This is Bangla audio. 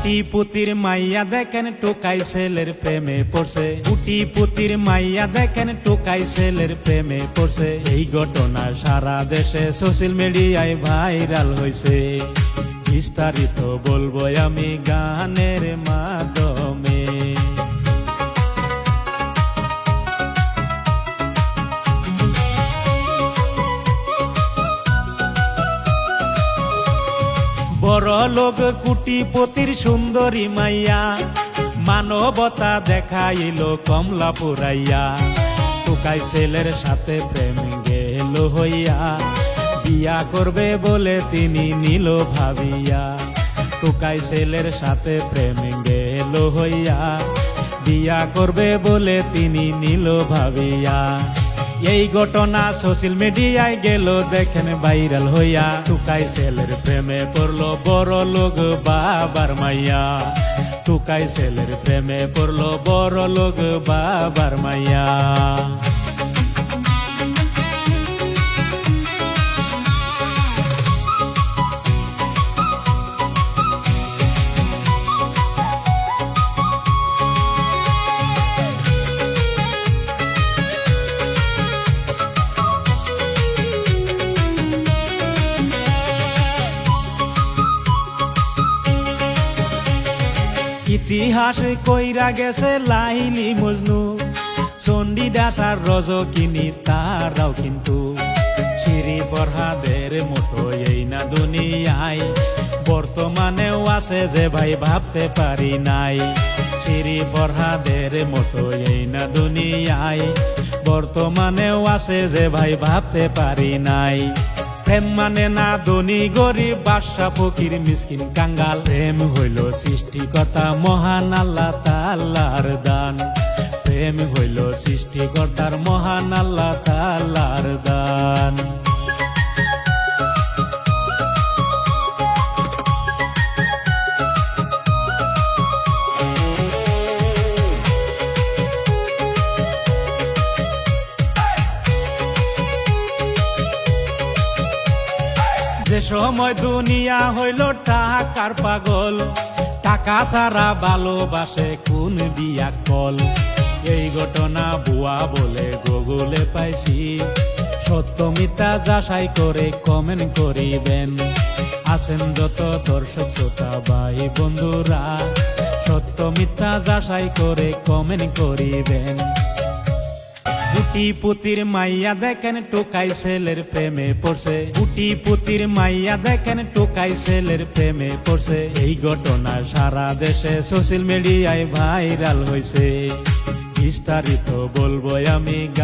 কুটিপুতির মাইয়া দেখেন টোকাই ছেলের প্রেমে পড়ছে। কুটিপুতির মাইয়া দেখেন টোকাই ছেলের প্রেমে পড়ছে। এই ঘটনা সারা দেশে সোশ্যাল মিডিয়ায় ভাইরাল হয়েছে। বিস্তারিত বলবো আমি গানের মাধ্যমে। বড় লোক কুটিপতির সুন্দরী মাইয়া, মানবতা দেখাইল কমলা পুরাইয়া। টোকাই ছেলের সাথে প্রেম গেল হইয়া, বিয়া করবে বলে তিনি নিল ভাবিয়া। টোকাই ছেলের সাথে প্রেম গেল হইয়া, বিয়া করবে বলে তিনি নিল ভাবিয়া। এই ঘটনা সোশ্যাল মিডিয়ায় গেল দেখেন ভাইরাল হইয়া। টোকাই ছেলের প্রেমে পড়লো বড় লোক বাবার মাইয়া। টোকাই ছেলের প্রেমে পড়লো বড় লোক বাবার মাইয়া। ইতিহাস কইরা গেছে লাইলি মজনু, চণ্ডীদাস আর রজকিনী তারাও কিন্তু শ্রী ফরহাদের মতো এই না দুনিয়ায়। বর্তমানেও আছে যে ভাই ভাবতে পারি নাই। শ্রী ফরহাদের মতো এই না দুনিয়ায়। বর্তমানেও আছে যে ভাই ভাবতে পারি নাই। প্রেম মানে না ধনী গরিব, বাদশা ফকির মিসকিন কাঙ্গাল। প্রেম হইল সৃষ্টিকর্তা মহান আল্লাহ তাআলার দান। প্রেম হইল সৃষ্টিকর্তার মহান আল্লাহ তাআলার দান। যে সময় দুনিয়া হইল টাকার পাগল, টাকা ছাড়া ভালোবাসে কোন বিয়া কল। এই ঘটনা ভুয়া বলে গুগলে পাইছি, সত্য মিথ্যা যাচাই করে কমেন্ট করিবেন। আছেন যত দর্শক শ্রোতা ভাই বন্ধুরা, সত্য মিথ্যা যাচাই করে কমেন্ট করিবেন। কুটিপুতির মাইয়া দেখেন টোকাই ছেলের প্রেমে পড়ছে। কুটিপুতির মাইয়া দেখেন টোকাই ছেলের প্রেমে পড়ছে। এই ঘটনা সারা দেশে সোশ্যাল মিডিয়ায় ভাইরাল হয়েছে। বিস্তারিত বলবো আমি।